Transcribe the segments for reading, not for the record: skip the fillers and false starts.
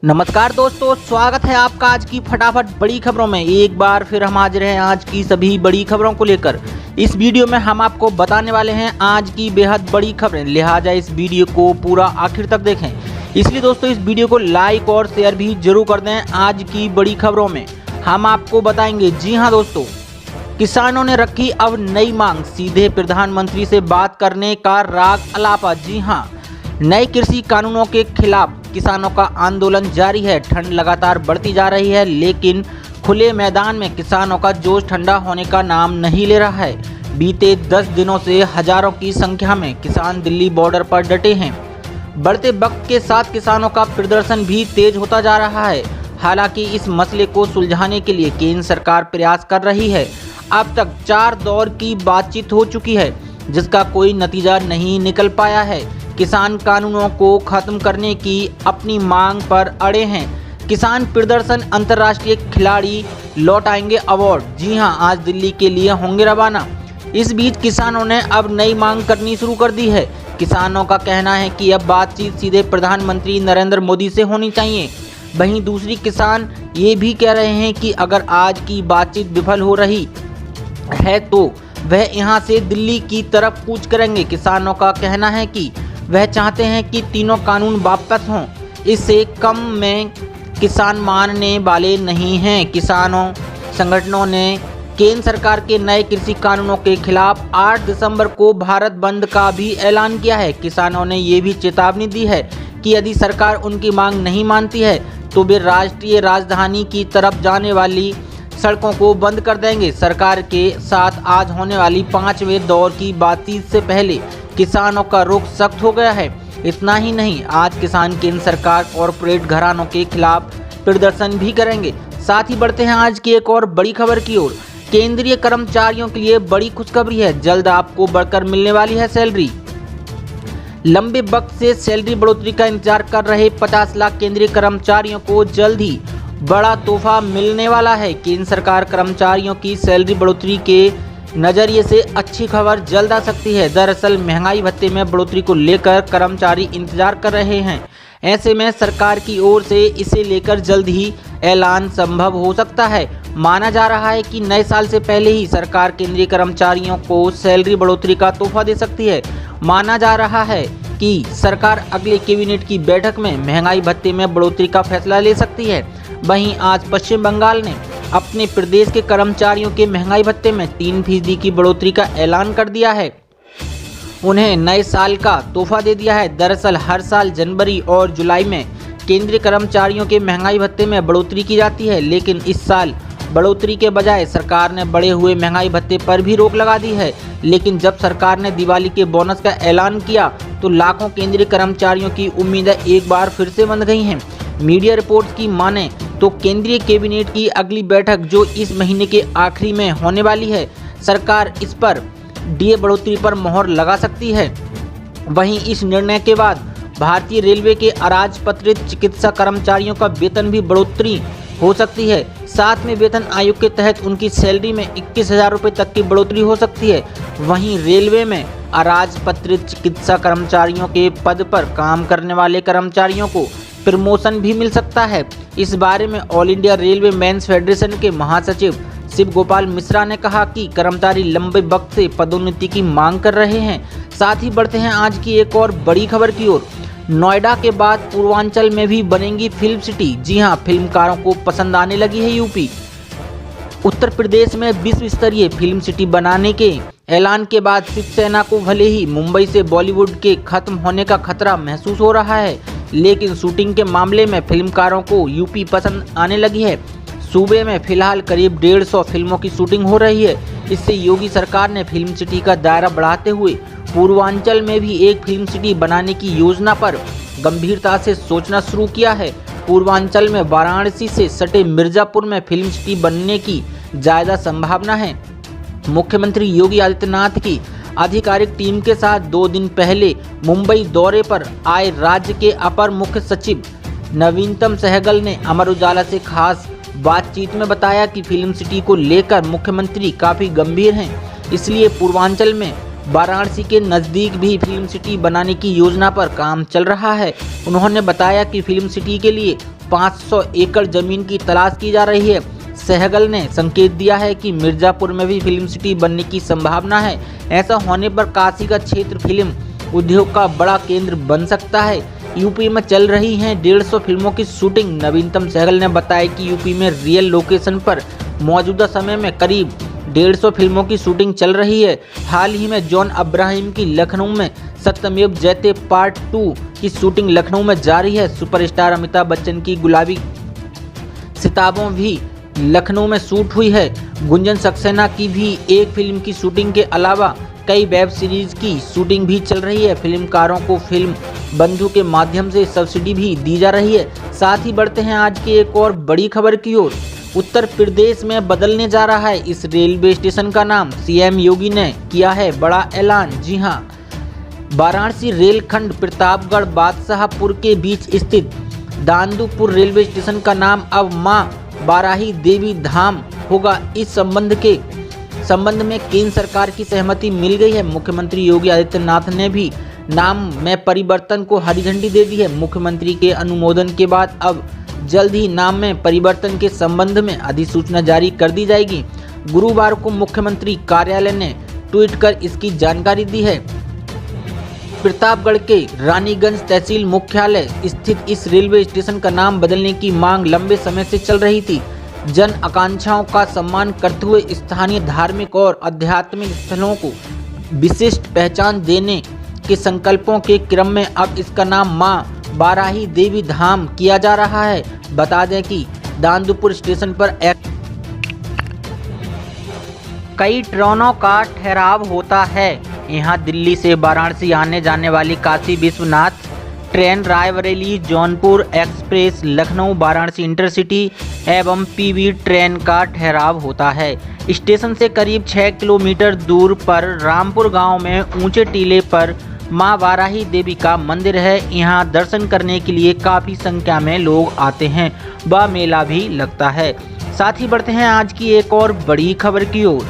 नमस्कार दोस्तों, स्वागत है आपका आज की फटाफट बड़ी खबरों में। एक बार फिर हम हाजिर हैं आज की सभी बड़ी खबरों को लेकर। इस वीडियो में हम आपको बताने वाले हैं आज की बेहद बड़ी खबरें, लिहाजा इस वीडियो को पूरा आखिर तक देखें। इसलिए दोस्तों इस वीडियो को लाइक और शेयर भी जरूर कर दें। आज की बड़ी खबरों में हम आपको बताएंगे, जी हाँ दोस्तों, किसानों ने रखी अब नई मांग, सीधे प्रधानमंत्री से बात करने का राग अलापा। जी हाँ, नए कृषि कानूनों के खिलाफ किसानों का आंदोलन जारी है। ठंड लगातार बढ़ती जा रही है, लेकिन खुले मैदान में किसानों का जोश ठंडा होने का नाम नहीं ले रहा है। बीते 10 दिनों से हजारों की संख्या में किसान दिल्ली बॉर्डर पर डटे हैं। बढ़ते वक्त के साथ किसानों का प्रदर्शन भी तेज होता जा रहा है। हालांकि इस मसले को सुलझाने के लिए केंद्र सरकार प्रयास कर रही है। अब तक 4 दौर की बातचीत हो चुकी है, जिसका कोई नतीजा नहीं निकल पाया है। किसान कानूनों को खत्म करने की अपनी मांग पर अड़े हैं। किसान प्रदर्शन, अंतर्राष्ट्रीय खिलाड़ी लौटाएंगे अवार्ड। जी हां, आज दिल्ली के लिए होंगे रवाना। इस बीच किसानों ने अब नई मांग करनी शुरू कर दी है। किसानों का कहना है कि अब बातचीत सीधे प्रधानमंत्री नरेंद्र मोदी से होनी चाहिए। वहीं दूसरी किसान ये भी कह रहे हैं कि अगर आज की बातचीत विफल हो रही है तो वह यहां से दिल्ली की तरफ कूच करेंगे। किसानों का कहना है कि वह चाहते हैं कि तीनों कानून वापस हों। इससे कम में किसान मानने वाले नहीं हैं। किसानों संगठनों ने केंद्र सरकार के नए कृषि कानूनों के खिलाफ 8 दिसंबर को भारत बंद का भी ऐलान किया है। किसानों ने ये भी चेतावनी दी है कि यदि सरकार उनकी मांग नहीं मानती है तो वे राष्ट्रीय राजधानी की तरफ जाने वाली सड़कों को बंद कर देंगे। सरकार के साथ आज होने वाली 5वें दौर की बातचीत से पहले किसानों का रुख सख्त हो गया है। इतना ही नहीं, आज किसान केंद्र सरकार कॉरपोरेट घरानों के खिलाफ प्रदर्शन भी करेंगे। साथ ही बढ़ते हैं आज की एक और बड़ी खबर की ओर। केंद्रीय कर्मचारियों के लिए बड़ी खुशखबरी है, जल्द आपको बढ़कर मिलने वाली है सैलरी। लंबे वक्त से सैलरी बढ़ोतरी का इंतजार कर रहे 50 लाख केंद्रीय कर्मचारियों को जल्द ही बड़ा तोहफा मिलने वाला है। केंद्र सरकार कर्मचारियों की सैलरी बढ़ोतरी के नजरिए से अच्छी खबर जल्द आ सकती है। दरअसल महंगाई भत्ते में बढ़ोतरी को लेकर कर्मचारी इंतजार कर रहे हैं। ऐसे में सरकार की ओर से इसे लेकर जल्द ही ऐलान संभव हो सकता है। माना जा रहा है कि नए साल से पहले ही सरकार केंद्रीय कर्मचारियों को सैलरी बढ़ोतरी का तोहफा दे सकती है। माना जा रहा है कि सरकार अगले कैबिनेट की बैठक में महंगाई भत्ते में बढ़ोतरी का फैसला ले सकती है। वहीं आज पश्चिम बंगाल ने अपने प्रदेश के कर्मचारियों के महंगाई भत्ते में 3% की बढ़ोतरी का ऐलान कर दिया है। उन्हें नए साल का तोहफा दे दिया है। दरअसल हर साल जनवरी और जुलाई में केंद्रीय कर्मचारियों के महंगाई भत्ते में बढ़ोतरी की जाती है, लेकिन इस साल बढ़ोतरी के बजाय सरकार ने बढ़े हुए महंगाई भत्ते पर भी रोक लगा दी है। लेकिन जब सरकार ने दिवाली के बोनस का ऐलान किया तो लाखों केंद्रीय कर्मचारियों की उम्मीदें एक बार फिर से बंध गई हैं। मीडिया रिपोर्ट्स की माने तो केंद्रीय कैबिनेट की अगली बैठक जो इस महीने के आखिरी में होने वाली है, सरकार इस पर डीए बढ़ोतरी पर मोहर लगा सकती है। वहीं इस निर्णय के बाद भारतीय रेलवे के अराजपत्रित चिकित्सा कर्मचारियों का वेतन भी बढ़ोतरी हो सकती है। साथ में वेतन आयोग के तहत उनकी सैलरी में 21,000 रुपये तक की बढ़ोतरी हो सकती है। वहीं रेलवे में अराजपत्रित चिकित्सा कर्मचारियों के पद पर काम करने वाले कर्मचारियों को प्रमोशन भी मिल सकता है। इस बारे में All India Railway Men's Federation के महासचिव शिव गोपाल मिश्रा ने कहा कि कर्मचारी लंबे वक्त से पदोन्नति की मांग कर रहे हैं। साथ ही बढ़ते हैं आज की एक और बड़ी खबर की ओर। नोएडा के बाद पूर्वांचल में भी बनेगी फिल्म सिटी। जी हां, फिल्मकारों को पसंद आने लगी है यूपी। उत्तर प्रदेश में विश्व स्तरीय फिल्म सिटी बनाने के ऐलान के बाद शिवसेना को भले ही मुंबई से बॉलीवुड के खत्म होने का खतरा महसूस हो रहा है, लेकिन शूटिंग के मामले में फिल्मकारों को यूपी पसंद आने लगी है। सूबे में फिलहाल करीब 150 फिल्मों की शूटिंग हो रही है। इससे योगी सरकार ने फिल्म सिटी का दायरा बढ़ाते हुए पूर्वांचल में भी एक फिल्म सिटी बनाने की योजना पर गंभीरता से सोचना शुरू किया है। पूर्वांचल में वाराणसी से सटे मिर्जापुर में फिल्म सिटी बनने की ज्यादा संभावना है। मुख्यमंत्री योगी आदित्यनाथ की आधिकारिक टीम के साथ 2 दिन पहले मुंबई दौरे पर आए राज्य के अपर मुख्य सचिव नवीनतम सहगल ने अमर उजाला से खास बातचीत में बताया कि फिल्म सिटी को लेकर मुख्यमंत्री काफी गंभीर हैं। इसलिए पूर्वांचल में वाराणसी के नज़दीक भी फिल्म सिटी बनाने की योजना पर काम चल रहा है। उन्होंने बताया कि फिल्म सिटी के लिए 500 एकड़ जमीन की तलाश की जा रही है। सहगल ने संकेत दिया है कि मिर्जापुर में भी फिल्म सिटी बनने की संभावना है। ऐसा होने पर काशी का क्षेत्र फिल्म उद्योग का बड़ा केंद्र बन सकता है। यूपी में चल रही हैं 150 फिल्मों की शूटिंग। नवीनतम सहगल ने बताया कि यूपी में रियल लोकेशन पर मौजूदा समय में करीब 150 फिल्मों की शूटिंग चल रही है। हाल ही में जॉन अब्राहम की लखनऊ में सत्यमेव जयते पार्ट 2 की शूटिंग लखनऊ में जारी है। सुपरस्टार अमिताभ बच्चन की गुलाबी सिताबों भी लखनऊ में शूट हुई है। गुंजन सक्सेना की भी एक फिल्म की शूटिंग के अलावा कई वेब सीरीज की शूटिंग भी चल रही है। फिल्मकारों को फिल्म बंधु के माध्यम से सब्सिडी भी दी जा रही है। साथ ही बढ़ते हैं आज की एक और बड़ी खबर की ओर। उत्तर प्रदेश में बदलने जा रहा है इस रेलवे स्टेशन का नाम। सीएम योगी ने किया है बड़ा ऐलान। जी हां, वाराणसी रेलखंड प्रतापगढ़ बादशाहपुर के बीच स्थित दांदूपुर रेलवे स्टेशन का नाम अब मां बाराही देवी धाम होगा। इस संबंध में केंद्र सरकार की सहमति मिल गई है। मुख्यमंत्री योगी आदित्यनाथ ने भी नाम में परिवर्तन को हरी झंडी दे दी है। मुख्यमंत्री के अनुमोदन के बाद अब जल्द ही नाम में परिवर्तन के संबंध में अधिसूचना जारी कर दी जाएगी। गुरुवार को मुख्यमंत्री कार्यालय ने ट्वीट कर इसकी जानकारी दी है। प्रतापगढ़ के रानीगंज तहसील मुख्यालय स्थित इस रेलवे स्टेशन का नाम बदलने की मांग लंबे समय से चल रही थी। जन आकांक्षाओं का सम्मान करते हुए स्थानीय धार्मिक और आध्यात्मिक स्थलों को विशिष्ट पहचान देने के संकल्पों के क्रम में अब इसका नाम मां बाराही देवी धाम किया जा रहा है। बता दें कि दांदूपुर स्टेशन पर कई ट्रेनों का ठहराव होता है। यहां दिल्ली से वाराणसी आने जाने वाली Kashi Vishwanath train, Raebareli Jaunpur express, Lucknow Varanasi intercity एवं पीवी ट्रेन का ठहराव होता है। स्टेशन से करीब 6 किलोमीटर दूर पर रामपुर गांव में ऊंचे टीले पर मां वाराही देवी का मंदिर है। यहां दर्शन करने के लिए काफ़ी संख्या में लोग आते हैं व मेला भी लगता है। साथ ही बढ़ते हैं आज की एक और बड़ी खबर की ओर।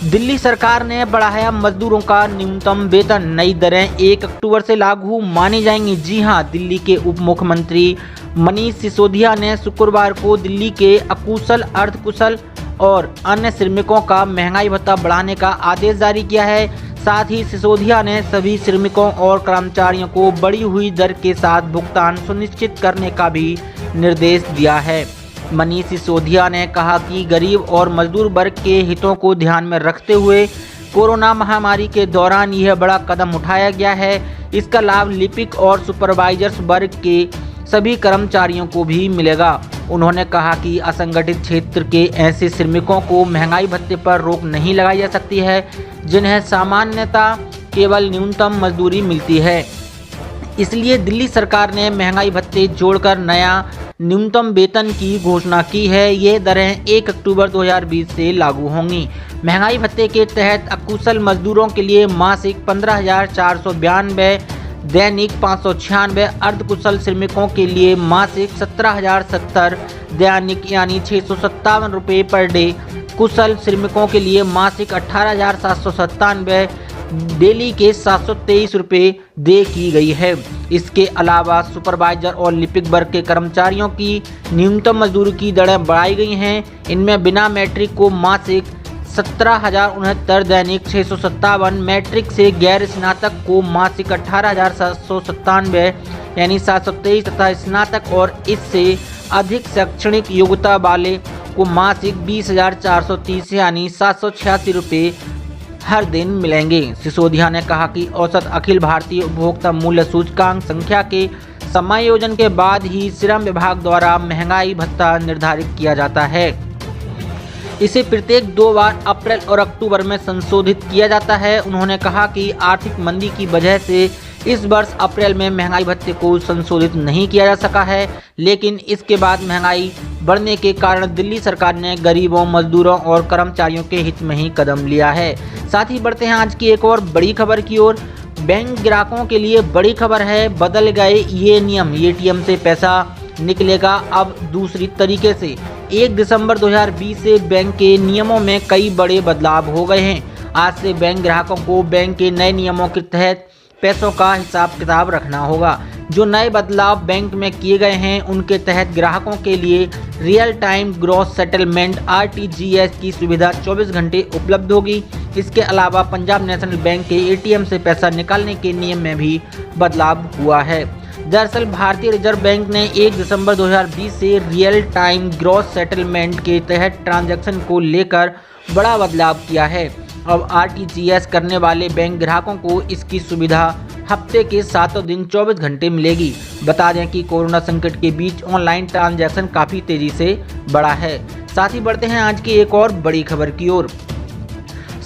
दिल्ली सरकार ने बढ़ाया मजदूरों का न्यूनतम वेतन। नई दरें 1 अक्टूबर से लागू मानी जाएंगी। जी हां, दिल्ली के उप मुख्यमंत्री मनीष सिसोदिया ने शुक्रवार को दिल्ली के अकुशल, अर्धकुशल और अन्य श्रमिकों का महंगाई भत्ता बढ़ाने का आदेश जारी किया है। साथ ही सिसोदिया ने सभी श्रमिकों और कर्मचारियों को बढ़ी हुई दर के साथ भुगतान सुनिश्चित करने का भी निर्देश दिया है। मनीष सिसोदिया ने कहा कि गरीब और मजदूर वर्ग के हितों को ध्यान में रखते हुए कोरोना महामारी के दौरान यह बड़ा कदम उठाया गया है। इसका लाभ लिपिक और सुपरवाइजर्स वर्ग के सभी कर्मचारियों को भी मिलेगा। उन्होंने कहा कि असंगठित क्षेत्र के ऐसे श्रमिकों को महंगाई भत्ते पर रोक नहीं लगाई जा सकती है जिन्हें सामान्यतः केवल न्यूनतम मजदूरी मिलती है। इसलिए दिल्ली सरकार ने महंगाई भत्ते जोड़कर नया न्यूनतम वेतन की घोषणा की है। ये दरें 1 अक्टूबर 2020 से लागू होंगी। महंगाई भत्ते के तहत अकुशल मजदूरों के लिए मासिक 15,492, दैनिक 596, अर्धकुशल श्रमिकों के लिए मासिक 17,070 दैनिक यानी 657 रुपये पर डे, कुशल श्रमिकों के लिए मासिक 18,797, डेली के 723 रुपये दे की गई है। इसके अलावा सुपरवाइजर और लिपिक वर्ग के कर्मचारियों की न्यूनतम मजदूरी की दरें बढ़ाई गई हैं। इनमें बिना मैट्रिक को मासिक 17,069, दैनिक 657, मैट्रिक से गैर स्नातक को मासिक 18,797 यानी 723 तथा स्नातक और इससे अधिक शैक्षणिक योग्यता वाले को मासिक 20,430 यानी 786 रुपये हर दिन मिलेंगे। सिसोदिया ने कहा कि औसत अखिल भारतीय उपभोक्ता मूल्य सूचकांक संख्या के समायोजन के बाद ही श्रम विभाग द्वारा महंगाई भत्ता निर्धारित किया जाता है। इसे प्रत्येक 2 बार अप्रैल और अक्टूबर में संशोधित किया जाता है। उन्होंने कहा कि आर्थिक मंदी की वजह से इस वर्ष अप्रैल में महंगाई भत्ते को संशोधित नहीं किया जा सका है, लेकिन इसके बाद महंगाई बढ़ने के कारण दिल्ली सरकार ने गरीबों, मजदूरों और कर्मचारियों के हित में ही कदम लिया है। साथ ही बढ़ते हैं आज की एक और बड़ी खबर की ओर। बैंक ग्राहकों के लिए बड़ी खबर है, बदल गए ये नियम। एटीएम से पैसा निकलेगा अब दूसरी तरीके से। 1 दिसंबर 2020 से बैंक के नियमों में कई बड़े बदलाव हो गए हैं। आज से बैंक ग्राहकों को बैंक के नए नियमों के तहत पैसों का हिसाब किताब रखना होगा। जो नए बदलाव बैंक में किए गए हैं उनके तहत ग्राहकों के लिए real time gross settlement RTGS की सुविधा 24 घंटे उपलब्ध होगी। इसके अलावा पंजाब नेशनल बैंक के ATM से पैसा निकालने के नियम में भी बदलाव हुआ है। दरअसल भारतीय रिजर्व बैंक ने 1 दिसंबर 2020 से रियल टाइम ग्रॉस सेटलमेंट के तहत ट्रांजैक्शन को लेकर बड़ा बदलाव किया है। अब RTGS करने वाले बैंक ग्राहकों को इसकी सुविधा हफ्ते के 7 दिन 24 घंटे मिलेगी। बता दें कि कोरोना संकट के बीच ऑनलाइन ट्रांजैक्शन काफ़ी तेजी से बढ़ा है। साथ ही बढ़ते हैं आज की एक और बड़ी खबर की ओर।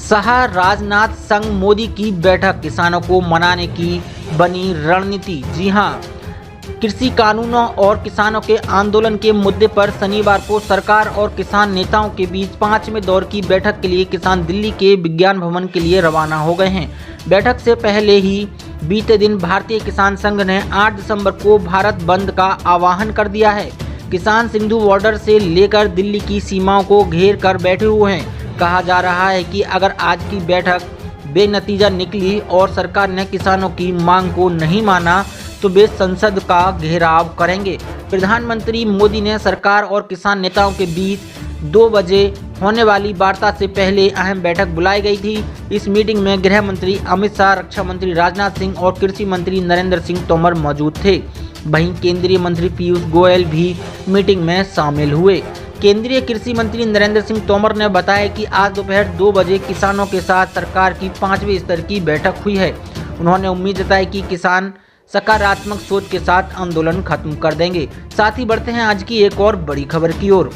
शाह राजनाथ संग मोदी की बैठक, किसानों को मनाने की बनी रणनीति। जी हां, कृषि कानूनों और किसानों के आंदोलन के मुद्दे पर शनिवार को सरकार और किसान नेताओं के बीच 5वें दौर की बैठक के लिए किसान दिल्ली के विज्ञान भवन के लिए रवाना हो गए हैं। बैठक से पहले ही बीते दिन भारतीय किसान संघ ने 8 दिसंबर को भारत बंद का आह्वान कर दिया है। किसान सिंधु बॉर्डर से लेकर दिल्ली की सीमाओं को घेर कर बैठे हुए हैं। कहा जा रहा है कि अगर आज की बैठक बेनतीजा निकली और सरकार ने किसानों की मांग को नहीं माना तो वे संसद का घेराव करेंगे। प्रधानमंत्री मोदी ने सरकार और किसान नेताओं के बीच 2 बजे होने वाली वार्ता से पहले अहम बैठक बुलाई गई थी। इस मीटिंग में गृह मंत्री अमित शाह, रक्षा मंत्री राजनाथ सिंह और कृषि मंत्री नरेंद्र सिंह तोमर मौजूद थे। वहीं केंद्रीय मंत्री पीयूष गोयल भी मीटिंग में शामिल हुए। केंद्रीय कृषि मंत्री नरेंद्र सिंह तोमर ने बताया कि आज दोपहर 2 बजे किसानों के साथ सरकार की 5वें स्तर की बैठक हुई है। उन्होंने उम्मीद जताई कि किसान सकारात्मक सोच के साथ आंदोलन खत्म कर देंगे। साथ ही बढ़ते हैं आज की एक और बड़ी खबर की ओर।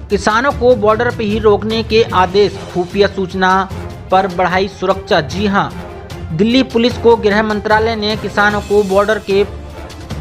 किसानों को बॉर्डर पर ही रोकने के आदेश, खुफिया सूचना पर बढ़ाई सुरक्षा। जी हां, दिल्ली पुलिस को गृह मंत्रालय ने किसानों को बॉर्डर के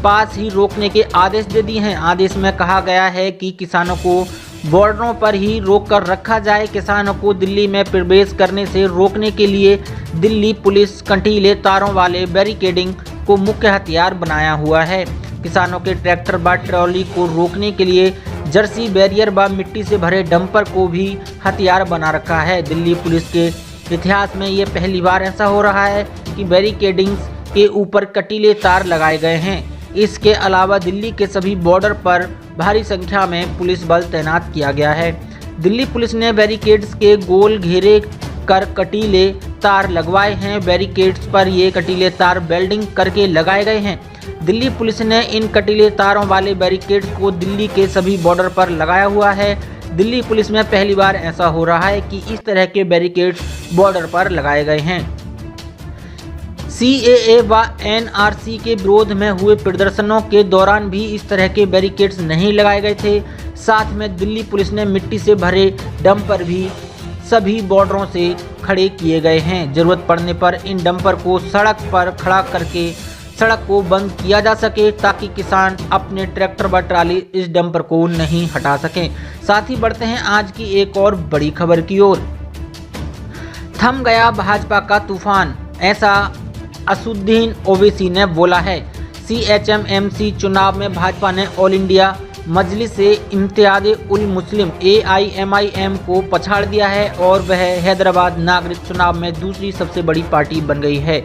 पास ही रोकने के आदेश दे दिए हैं। आदेश में कहा गया है कि किसानों को बॉर्डरों पर ही रोक कर रखा जाए। किसानों को दिल्ली में प्रवेश करने से रोकने के लिए दिल्ली पुलिस कंटीले तारों वाले बैरिकेडिंग को मुख्य हथियार बनाया हुआ है। किसानों के ट्रैक्टर व ट्रॉली को रोकने के लिए जर्सी बैरियर व मिट्टी से भरे डंपर को भी हथियार बना रखा है। दिल्ली पुलिस के इतिहास में ये पहली बार ऐसा हो रहा है कि बैरिकेडिंग के ऊपर कटीले तार लगाए गए हैं। इसके अलावा दिल्ली के सभी बॉर्डर पर भारी संख्या में पुलिस बल तैनात किया गया है। दिल्ली पुलिस ने बैरिकेड्स के गोल घेरे कर कटीले तार लगवाए हैं। बैरिकेड्स पर ये कटीले तार वेल्डिंग करके लगाए गए हैं। दिल्ली पुलिस ने इन कटीले तारों वाले बैरिकेड्स को दिल्ली के सभी बॉर्डर पर लगाया हुआ है। दिल्ली पुलिस में पहली बार ऐसा हो रहा है कि इस तरह के बैरिकेड्स बॉर्डर पर लगाए गए हैं। CAA व NRC के विरोध में हुए प्रदर्शनों के दौरान भी इस तरह के बैरिकेड्स नहीं लगाए गए थे। साथ में दिल्ली पुलिस ने मिट्टी से भरे डंपर भी सभी बॉर्डरों से खड़े किए गए हैं। जरूरत पड़ने पर इन डंपर को सड़क पर खड़ा करके सड़क को बंद किया जा सके ताकि किसान अपने ट्रैक्टर व ट्राली इस डंपर को नहीं हटा सकें। साथ ही बढ़ते हैं आज की एक और बड़ी खबर की ओर। थम गया भाजपा का तूफान, ऐसा असदुद्दीन ओवैसी ने बोला है। CHMMC चुनाव में भाजपा ने ऑल इंडिया मजलिस से इम्तियाज़ उल मुस्लिम AIMIM को पछाड़ दिया है और वह हैदराबाद नागरिक चुनाव में दूसरी सबसे बड़ी पार्टी बन गई है।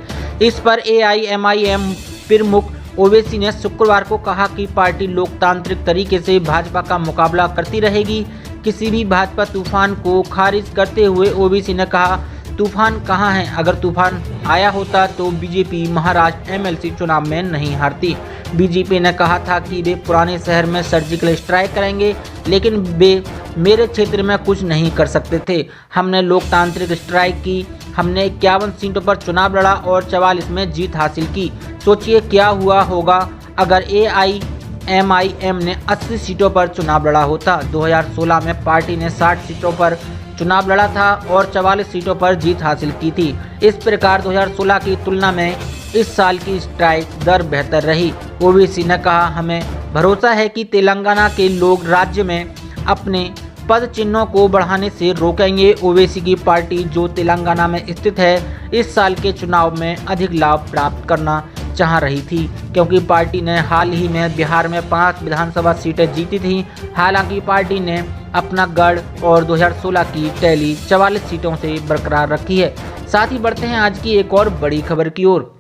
इस पर AIMIM प्रमुख ओवैसी ने शुक्रवार को कहा कि पार्टी लोकतांत्रिक तरीके से भाजपा का मुकाबला करती रहेगी। किसी भी भाजपा तूफान को खारिज करते हुए ओवैसी ने कहा, तूफान कहाँ है? अगर तूफान आया होता तो बीजेपी महाराष्ट्र MLC चुनाव में नहीं हारती। बीजेपी ने कहा था कि वे पुराने शहर में सर्जिकल स्ट्राइक करेंगे, लेकिन वे मेरे क्षेत्र में कुछ नहीं कर सकते थे। हमने लोकतांत्रिक स्ट्राइक की, हमने 51 सीटों पर चुनाव लड़ा और 44 में जीत हासिल की। सोचिए क्या हुआ होगा अगर AIMIM ने 80 सीटों पर चुनाव लड़ा होता। 2016 में पार्टी ने 60 सीटों पर चुनाव लड़ा था और 44 सीटों पर जीत हासिल की थी। इस प्रकार 2016 की तुलना में इस साल की स्ट्राइक दर बेहतर रही। ओवैसी ने कहा, हमें भरोसा है कि तेलंगाना के लोग राज्य में अपने पद चिन्हों को बढ़ाने से रोकेंगे। ओवैसी की पार्टी जो तेलंगाना में स्थित है, इस साल के चुनाव में अधिक लाभ प्राप्त करना चाह रही थी, क्योंकि पार्टी ने हाल ही में बिहार में 5 विधानसभा सीटें जीती थी। हालांकि पार्टी ने अपना गढ़ और 2016 की टैली 44 सीटों से बरकरार रखी है। साथ ही बढ़ते हैं आज की एक और बड़ी खबर की ओर।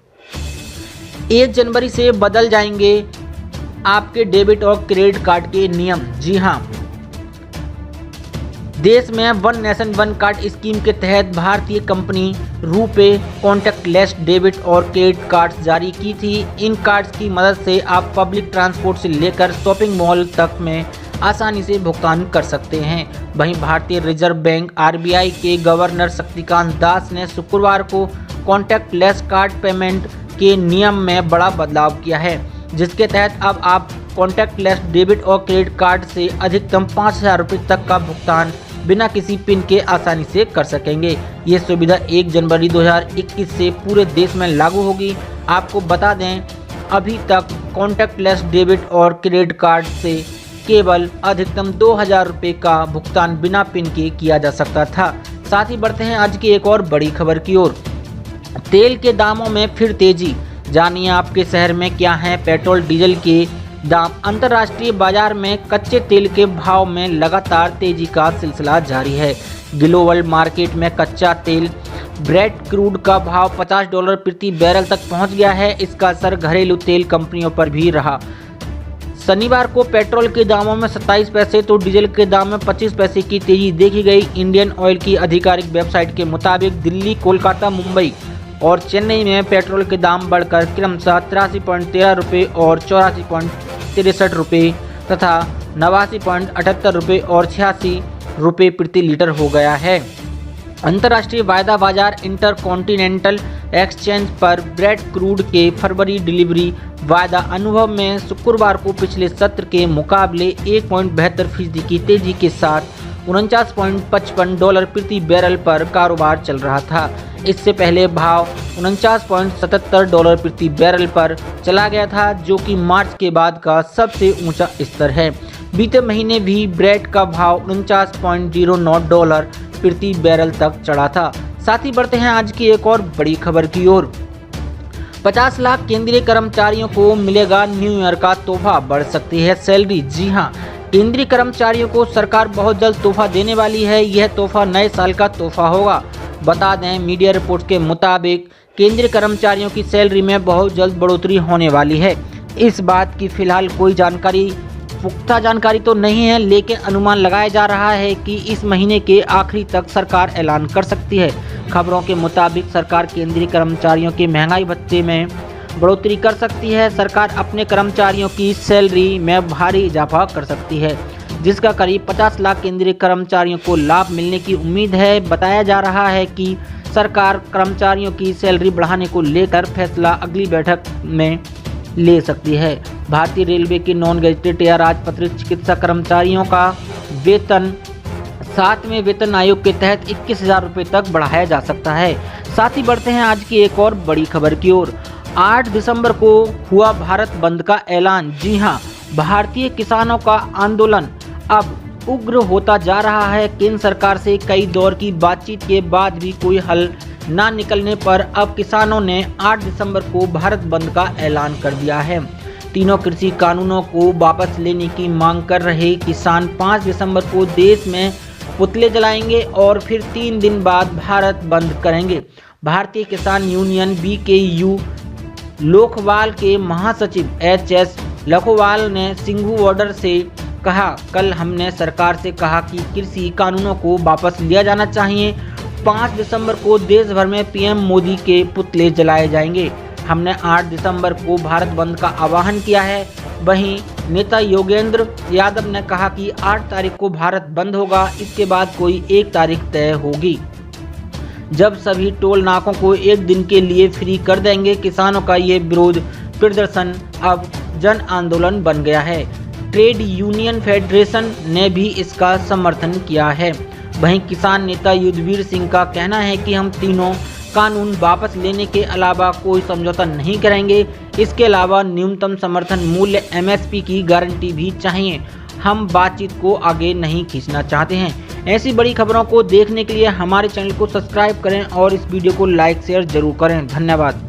1 जनवरी से बदल जाएंगे आपके डेबिट और क्रेडिट कार्ड के नियम। जी हां, देश में one nation one card scheme के तहत भारतीय कंपनी रुपे कॉन्टैक्टलेस डेबिट और क्रेडिट कार्ड्स जारी की थी। इन कार्ड्स की मदद से आप पब्लिक ट्रांसपोर्ट से लेकर शॉपिंग मॉल तक में आसानी से भुगतान कर सकते हैं। वहीं भारतीय रिजर्व बैंक RBI के गवर्नर शक्तिकांत दास ने शुक्रवार को कॉन्टैक्टलेस कार्ड पेमेंट के नियम में बड़ा बदलाव किया है, जिसके तहत अब आप कॉन्टैक्टलेस डेबिट और क्रेडिट कार्ड से अधिकतम 5,000 रुपये तक का भुगतान बिना किसी पिन के आसानी से कर सकेंगे। ये सुविधा 1 जनवरी 2021 से पूरे देश में लागू होगी। आपको बता दें, अभी तक कॉन्टैक्टलेस डेबिट और क्रेडिट कार्ड से केवल अधिकतम 2,000 रुपये का भुगतान बिना पिन के किया जा सकता था। साथ ही बढ़ते हैं आज की एक और बड़ी खबर की ओर। तेल के दामों में फिर तेजी, जानिए आपके शहर में क्या है पेट्रोल डीजल के दाम। अंतर्राष्ट्रीय बाजार में कच्चे तेल के भाव में लगातार तेजी का सिलसिला जारी है। ग्लोबल मार्केट में कच्चा तेल ब्रेट क्रूड का भाव $50 प्रति बैरल तक पहुंच गया है। इसका असर घरेलू तेल कंपनियों पर भी रहा। शनिवार को पेट्रोल के दामों में 27 पैसे तो डीजल के दाम में 25 पैसे की तेजी देखी गई। इंडियन ऑयल की आधिकारिक वेबसाइट के मुताबिक दिल्ली, कोलकाता, मुंबई और चेन्नई में पेट्रोल के दाम बढ़कर क्रमशः 83.13 रुपये और 84.63 रुपये तथा 89.78 रुपये और 86 रुपये प्रति लीटर हो गया है। अंतर्राष्ट्रीय वायदा बाजार इंटरकॉन्टिनेंटल एक्सचेंज पर ब्रेट क्रूड के फरवरी डिलीवरी वायदा अनुभव में शुक्रवार को पिछले सत्र के मुकाबले 1.72% की तेजी के साथ $49.55 प्रति बैरल पर कारोबार चल रहा था। इससे पहले भाव $49.77 प्रति बैरल पर चला गया था, जो कि मार्च के बाद का सबसे ऊंचा स्तर है। बीते महीने भी ब्रेट का भाव $49.09 प्रति बैरल तक चढ़ा था। साथ ही बढ़ते हैं आज की एक और बड़ी खबर की ओर। 50 लाख केंद्रीय कर्मचारियों को मिलेगा न्यू ईयर का तोहफा, बढ़ सकती है सैलरी। जी हां, केंद्रीय कर्मचारियों को सरकार बहुत जल्द तोहफा देने वाली है। यह तोहफा नए साल का तोहफा होगा। बता दें, मीडिया रिपोर्ट्स के मुताबिक केंद्रीय कर्मचारियों की सैलरी में बहुत जल्द बढ़ोतरी होने वाली है। इस बात की फिलहाल कोई पुख्ता जानकारी तो नहीं है, लेकिन अनुमान लगाया जा रहा है कि इस महीने के आखिरी तक सरकार ऐलान कर सकती है। खबरों के मुताबिक सरकार केंद्रीय कर्मचारियों के महंगाई भत्ते में बढ़ोतरी कर सकती है। सरकार अपने कर्मचारियों की सैलरी में भारी इजाफा कर सकती है, जिसका करीब 50 लाख केंद्रीय कर्मचारियों को लाभ मिलने की उम्मीद है। बताया जा रहा है कि सरकार कर्मचारियों की सैलरी बढ़ाने को लेकर फैसला अगली बैठक में ले सकती है। भारतीय रेलवे के नॉन गेजेटेड या राजपत्रित चिकित्सा कर्मचारियों का वेतन 7वें वेतन आयोग के तहत 21,000 रुपये तक बढ़ाया जा सकता है। साथ ही बढ़ते हैं आज की एक और बड़ी खबर की ओर। 8 दिसंबर को हुआ भारत बंद का ऐलान। जी हां, भारतीय किसानों का आंदोलन अब उग्र होता जा रहा है। केंद्र सरकार से कई दौर की बातचीत के बाद भी कोई हल ना निकलने पर अब किसानों ने 8 दिसंबर को भारत बंद का ऐलान कर दिया है। तीनों कृषि कानूनों को वापस लेने की मांग कर रहे किसान 5 दिसंबर को देश में पुतले जलाएंगे और फिर 3 दिन बाद भारत बंद करेंगे। भारतीय किसान यूनियन BKU लोकवाल के महासचिव HS लखोवाल ने सिंघू बॉर्डर से कहा, कल हमने सरकार से कहा कि कृषि कानूनों को वापस लिया जाना चाहिए। 5 दिसंबर को देश भर में PM मोदी के पुतले जलाए जाएंगे। हमने 8 दिसंबर को भारत बंद का आह्वान किया है। वहीं नेता योगेंद्र यादव ने कहा कि 8 तारीख को भारत बंद होगा, इसके बाद कोई एक तारीख तय होगी जब सभी टोल नाकों को एक दिन के लिए फ्री कर देंगे। किसानों का ये विरोध प्रदर्शन अब जन आंदोलन बन गया है। ट्रेड यूनियन फेडरेशन ने भी इसका समर्थन किया है। वहीं किसान नेता युद्धवीर सिंह का कहना है कि हम तीनों कानून वापस लेने के अलावा कोई समझौता नहीं करेंगे। इसके अलावा न्यूनतम समर्थन मूल्य MSP की गारंटी भी चाहिए। हम बातचीत को आगे नहीं खींचना चाहते हैं। ऐसी बड़ी खबरों को देखने के लिए हमारे चैनल को सब्सक्राइब करें और इस वीडियो को लाइक शेयर जरूर करें। धन्यवाद।